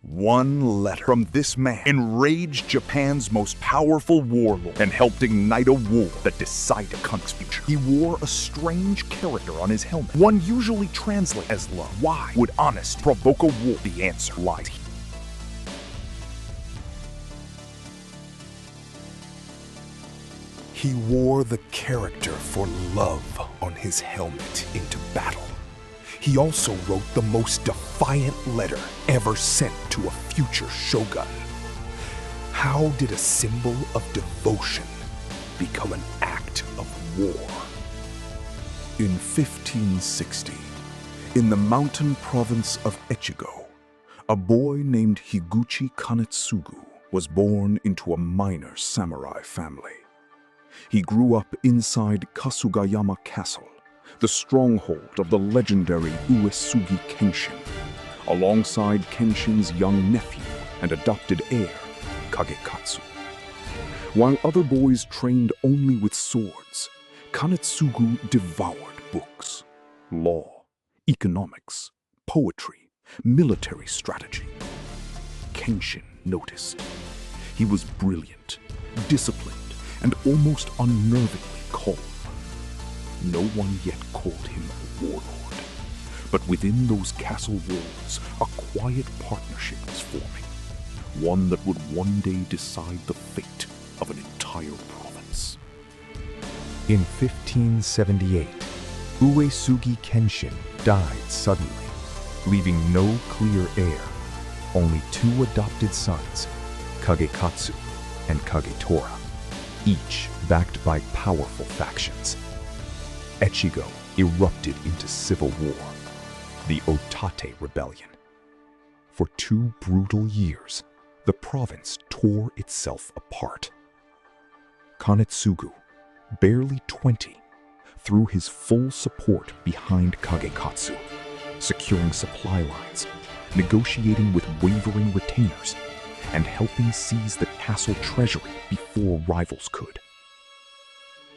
One letter from this man enraged Japan's most powerful warlord and helped ignite a war that decided Kanek's future. He wore a strange character on his helmet, one usually translated as love. Why would honesty provoke a war? The answer lies here. He wore the character for love on his helmet into battle. He also wrote the most defiant letter ever sent to a future shogun. How did a symbol of devotion become an act of war? In 1560, in the mountain province of Echigo, a boy named Hideyoshi Kanetsugu was born into a minor samurai family. He grew up inside Kasugayama Castle, the stronghold of the legendary Uesugi Kenshin, alongside Kenshin's young nephew and adopted heir, Kagekatsu. While other boys trained only with swords, Kanetsugu devoured books, law, economics, poetry, military strategy. Kenshin noticed. He was brilliant, disciplined, and almost unnervingly calm. No one yet called him a warlord, but within those castle walls, a quiet partnership was forming, one that would one day decide the fate of an entire province. In 1578, Uesugi Kenshin died suddenly, leaving no clear heir, only two adopted sons, Kagekatsu and Kagetora, each backed by powerful factions. Echigo erupted into civil war, the Otate Rebellion. For 2 brutal years, the province tore itself apart. Kanetsugu, barely 20, threw his full support behind Kagekatsu, securing supply lines, negotiating with wavering retainers, and helping seize the castle treasury before rivals could.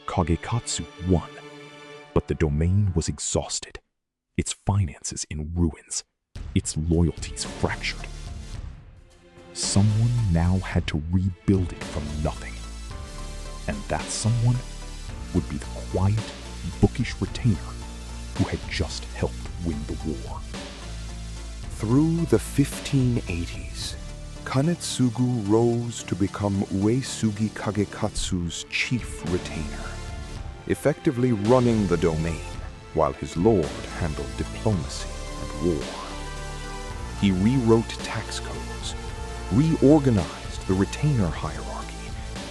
Kagekatsu won, but the domain was exhausted, its finances in ruins, its loyalties fractured. Someone now had to rebuild it from nothing, and that someone would be the quiet, bookish retainer who had just helped win the war. Through the 1580s, Kanetsugu rose to become Uesugi Kagekatsu's chief retainer, effectively running the domain while his lord handled diplomacy and war. He rewrote tax codes, reorganized the retainer hierarchy,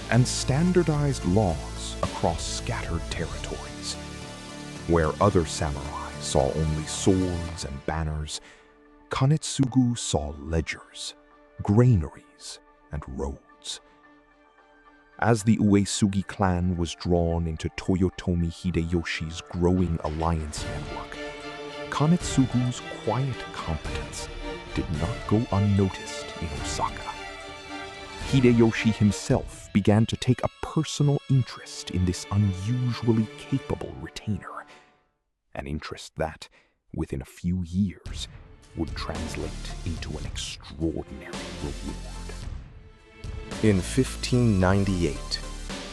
and standardized laws across scattered territories. Where other samurai saw only swords and banners, Kanetsugu saw ledgers, granaries, and roads. As the Uesugi clan was drawn into Toyotomi Hideyoshi's growing alliance network, Kanetsugu's quiet competence did not go unnoticed in Osaka. Hideyoshi himself began to take a personal interest in this unusually capable retainer, an interest that, within a few years, would translate into an extraordinary reward. In 1598,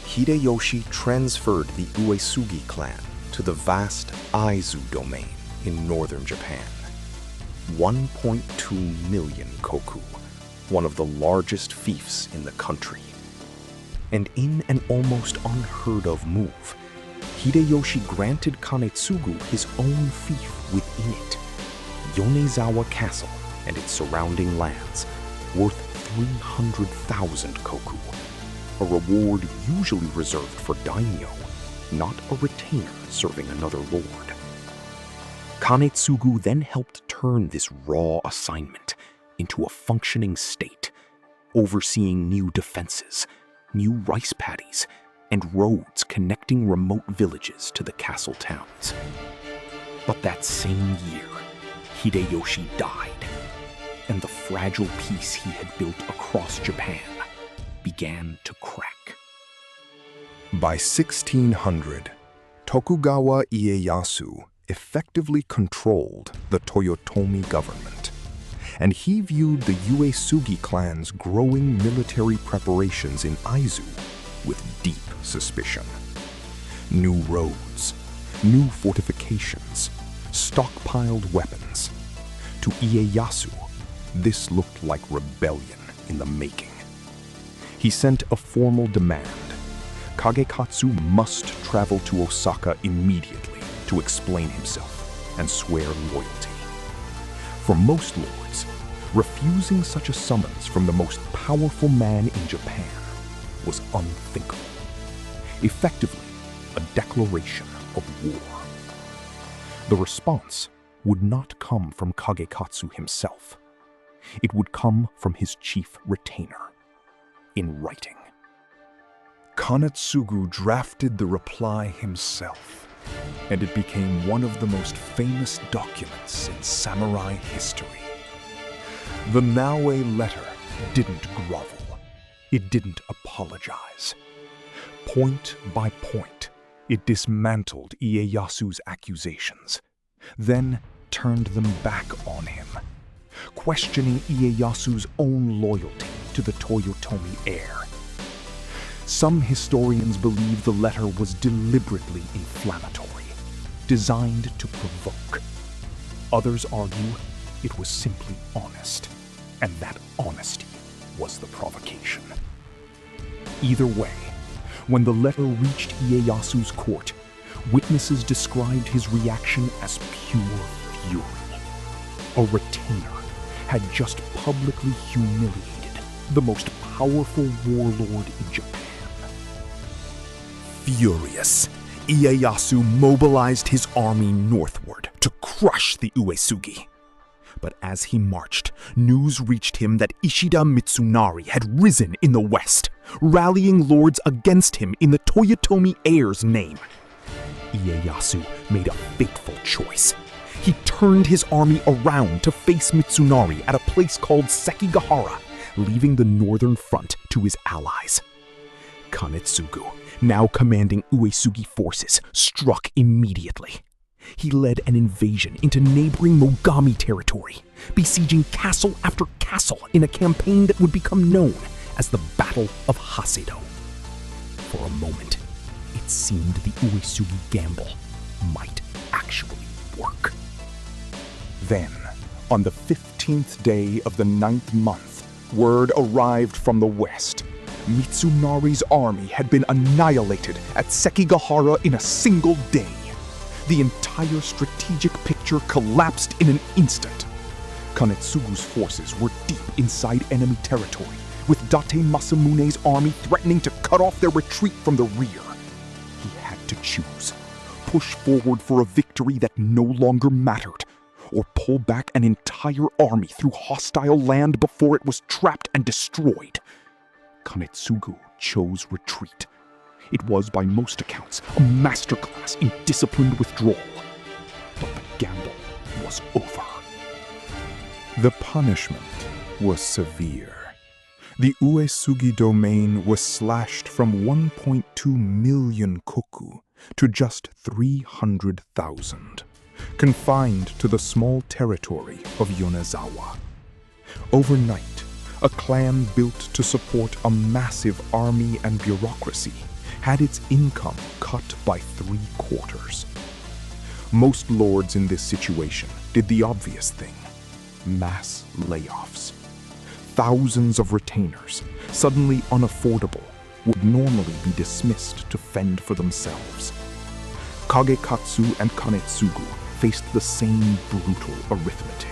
Hideyoshi transferred the Uesugi clan to the vast Aizu domain in northern Japan. 1.2 million koku, one of the largest fiefs in the country. And in an almost unheard of move, Hideyoshi granted Kanetsugu his own fief within it, Yonezawa Castle and its surrounding lands, worth 300,000 koku, a reward usually reserved for daimyo, not a retainer serving another lord. Kanetsugu then helped turn this raw assignment into a functioning state, overseeing new defenses, new rice paddies, and roads connecting remote villages to the castle towns. But that same year, Hideyoshi died, and the fragile peace he had built across Japan began to crack. By 1600, Tokugawa Ieyasu effectively controlled the Toyotomi government, and he viewed the Uesugi clan's growing military preparations in Aizu with deep suspicion. New roads, new fortifications, stockpiled weapons. To Ieyasu, this looked like rebellion in the making. He sent a formal demand. Kagekatsu must travel to Osaka immediately to explain himself and swear loyalty. For most lords, refusing such a summons from the most powerful man in Japan was unthinkable. Effectively, a declaration of war. The response would not come from Kagekatsu himself. It would come from his chief retainer, in writing. Kanetsugu drafted the reply himself, and it became one of the most famous documents in samurai history. The Naoe Letter didn't grovel. It didn't apologize. Point by point, it dismantled Ieyasu's accusations, then turned them back on him, questioning Ieyasu's own loyalty to the Toyotomi heir. Some historians believe the letter was deliberately inflammatory, designed to provoke. Others argue it was simply honest, and that honesty was the provocation. Either way, when the letter reached Ieyasu's court, witnesses described his reaction as pure fury. A retainer had just publicly humiliated the most powerful warlord in Japan. Furious, Ieyasu mobilized his army northward to crush the Uesugi. But as he marched, news reached him that Ishida Mitsunari had risen in the west, rallying lords against him in the Toyotomi heir's name. Ieyasu made a fateful choice. He turned his army around to face Mitsunari at a place called Sekigahara, leaving the northern front to his allies. Kanetsugu, now commanding Uesugi forces, struck immediately. He led an invasion into neighboring Mogami territory, besieging castle after castle in a campaign that would become known as the Battle of Hasedo. For a moment, it seemed the Uesugi gamble might actually work. Then, on the 15th day of the 9th month, word arrived from the west. Mitsunari's army had been annihilated at Sekigahara in a single day. The entire strategic picture collapsed in an instant. Kanetsugu's forces were deep inside enemy territory, with Date Masamune's army threatening to cut off their retreat from the rear. He had to choose: push forward for a victory that no longer mattered, or pull back an entire army through hostile land before it was trapped and destroyed. Kanetsugu chose retreat. It was, by most accounts, a masterclass in disciplined withdrawal. But the gamble was over. The punishment was severe. The Uesugi domain was slashed from 1.2 million koku to just 300,000, confined to the small territory of Yonezawa. Overnight, a clan built to support a massive army and bureaucracy had its income cut by 3/4. Most lords in this situation did the obvious thing: mass layoffs. Thousands of retainers, suddenly unaffordable, would normally be dismissed to fend for themselves. Kagekatsu and Kanetsugu faced the same brutal arithmetic.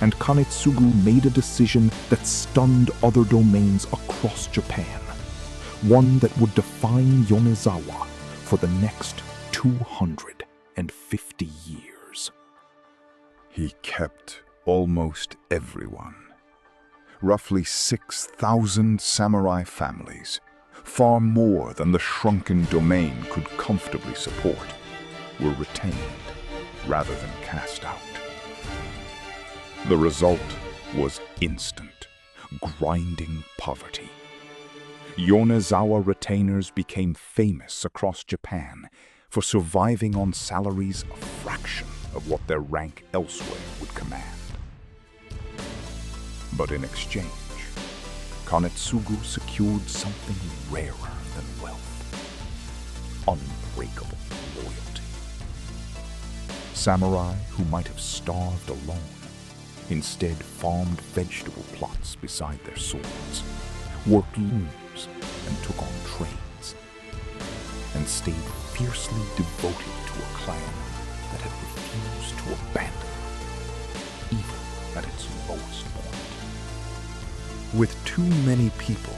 And Kanetsugu made a decision that stunned other domains across Japan, one that would define Yonezawa for the next 250 years. He kept almost everyone. Roughly 6,000 samurai families, far more than the shrunken domain could comfortably support, were retained rather than cast out. The result was instant, grinding poverty. Yonezawa retainers became famous across Japan for surviving on salaries a fraction of what their rank elsewhere would command. But in exchange, Kanetsugu secured something rarer than wealth: unbreakable loyalty. Samurai who might have starved alone instead farmed vegetable plots beside their swords, worked looms and took on trades, and stayed fiercely devoted to a clan that had refused to abandon them, even at its lowest point. With too many people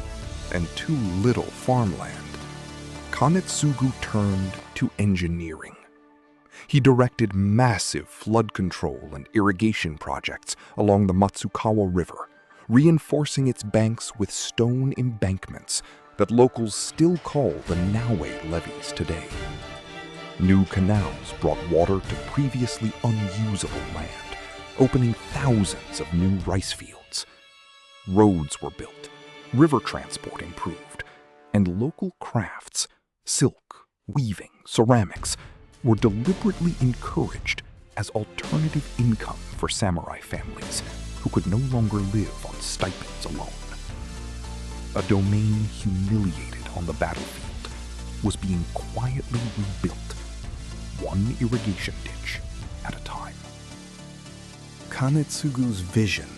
and too little farmland, Kanetsugu turned to engineering. He directed massive flood control and irrigation projects along the Matsukawa River, reinforcing its banks with stone embankments that locals still call the Naoe levees today. New canals brought water to previously unusable land, opening thousands of new rice fields. Roads were built, river transport improved, and local crafts, silk, weaving, ceramics, were deliberately encouraged as alternative income for samurai families who could no longer live on stipends alone. A domain humiliated on the battlefield was being quietly rebuilt, one irrigation ditch at a time. Kanetsugu's vision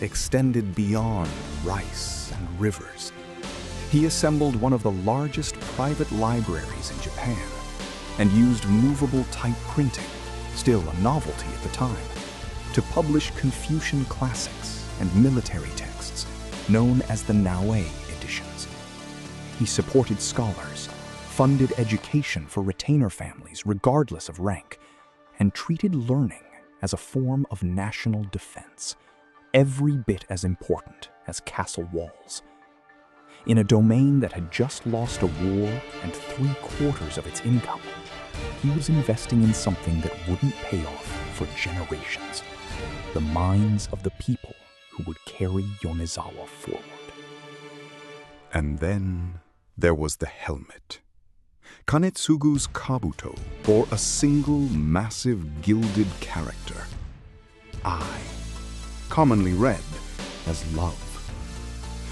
extended beyond rice and rivers. He assembled one of the largest private libraries in Japan and used movable type printing, still a novelty at the time, to publish Confucian classics and military texts known as the Naoe editions. He supported scholars, funded education for retainer families regardless of rank, and treated learning as a form of national defense, every bit as important as castle walls. In a domain that had just lost a war and 3/4 of its income, he was investing in something that wouldn't pay off for generations: the minds of the people who would carry Yonezawa forward. And then there was the helmet. Kanetsugu's kabuto bore a single massive gilded character, I, commonly read as love.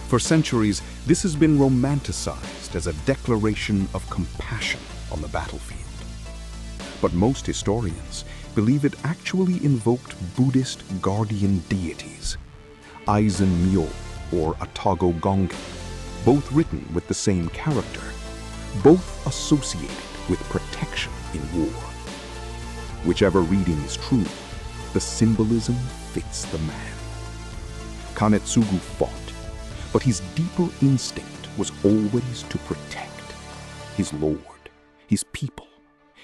For centuries, this has been romanticized as a declaration of compassion on the battlefield. But most historians believe it actually invoked Buddhist guardian deities, Aizen Myo or Atago Gongen, both written with the same character, both associated with protection in war. Whichever reading is true, the symbolism fits the man. Kanetsugu fought, but his deeper instinct was always to protect his lord, his people,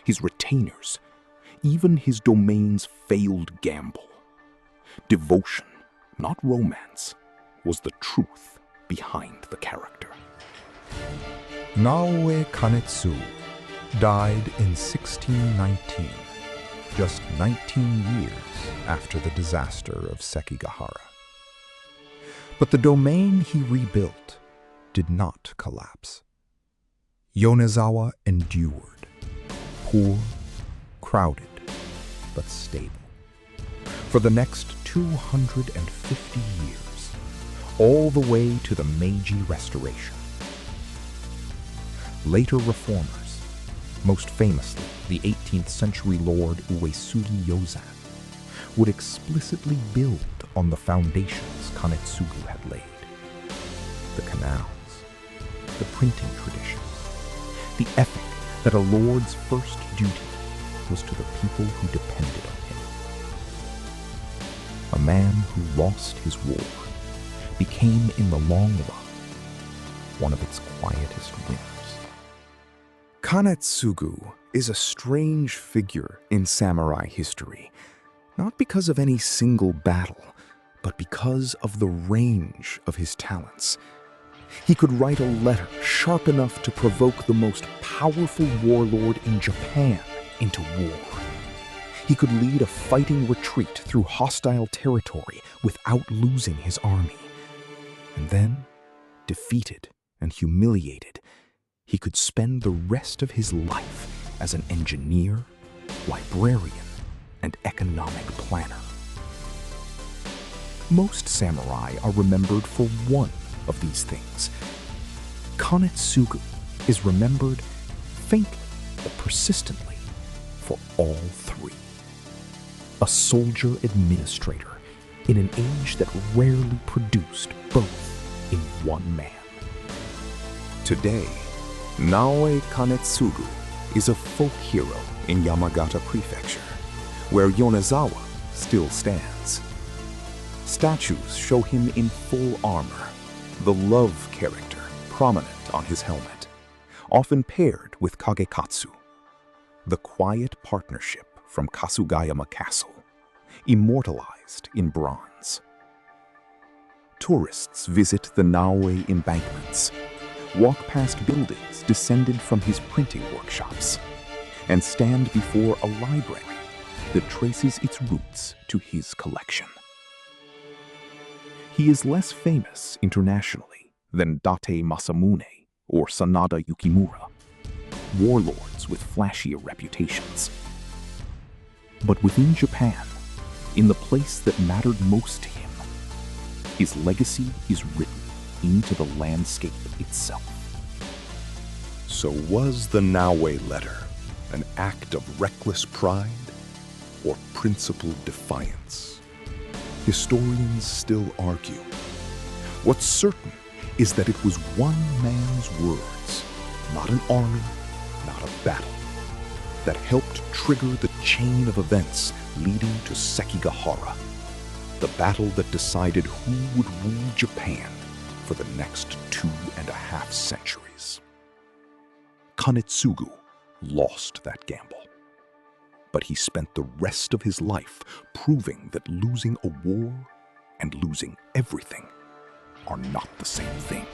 his retainers, even his domain's failed gamble. Devotion, not romance, was the truth behind the character. Naoe Kanetsugu died in 1619, just 19 years after the disaster of Sekigahara. But the domain he rebuilt did not collapse. Yonezawa endured, poor, crowded, but stable, for the next 250 years, all the way to the Meiji Restoration. Later reformers, most famously the 18th century Lord Uesugi Kenshin, would explicitly build on the foundations Kanetsugu had laid. The canals, the printing tradition, the ethic that a lord's first duty was to the people who depended on him. A man who lost his war became, in the long run, one of its quietest winners. Kanetsugu is a strange figure in samurai history, not because of any single battle, but because of the range of his talents. He could write a letter sharp enough to provoke the most powerful warlord in Japan into war. He could lead a fighting retreat through hostile territory without losing his army. And then, defeated and humiliated, he could spend the rest of his life as an engineer, librarian, and economic planner. Most samurai are remembered for one of these things. Kanetsugu is remembered faintly but persistently for all three. A soldier administrator in an age that rarely produced both in one man. Today, Naoe Kanetsugu is a folk hero in Yamagata Prefecture, where Yonezawa still stands. Statues show him in full armor, the love character prominent on his helmet, often paired with Kagekatsu, the quiet partnership from Kasugayama Castle, immortalized in bronze. Tourists visit the Naoe embankments, walk past buildings descended from his printing workshops, and stand before a library that traces its roots to his collection. He is less famous internationally than Date Masamune or Sanada Yukimura, warlords with flashier reputations. But within Japan, in the place that mattered most to him, his legacy is written into the landscape itself. So was the Naoe Letter an act of reckless pride or principled defiance? Historians still argue. What's certain is that it was one man's words, not an army, not a battle, that helped trigger the chain of events leading to Sekigahara, the battle that decided who would rule Japan for the next 2.5 centuries. Kanetsugu lost that gamble, but he spent the rest of his life proving that losing a war and losing everything are not the same thing.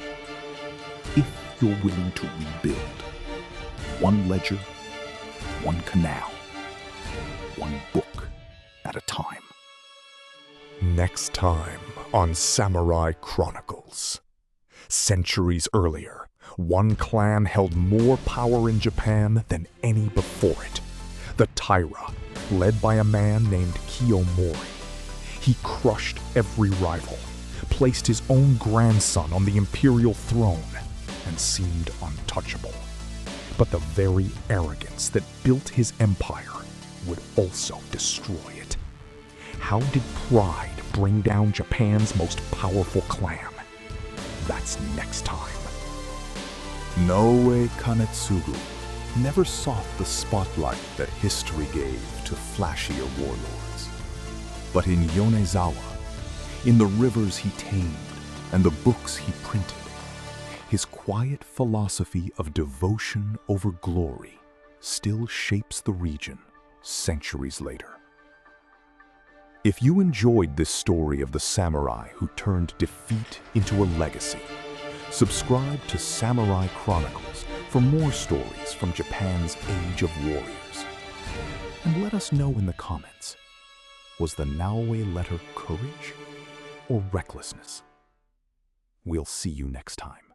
If you're willing to rebuild, one ledger, one canal, one book at a time. Next time on Samurai Chronicles. Centuries earlier, one clan held more power in Japan than any before it. The Taira, led by a man named Kiyomori. He crushed every rival, placed his own grandson on the imperial throne, and seemed untouchable. But the very arrogance that built his empire would also destroy it. How did pride bring down Japan's most powerful clan? That's next time. Naoe Kanetsugu never sought the spotlight that history gave to flashier warlords. But in Yonezawa, in the rivers he tamed and the books he printed, his quiet philosophy of devotion over glory still shapes the region centuries later. If you enjoyed this story of the samurai who turned defeat into a legacy, subscribe to Samurai Chronicles for more stories from Japan's Age of Warriors. And let us know in the comments, was the Naoe Letter courage or recklessness? We'll see you next time.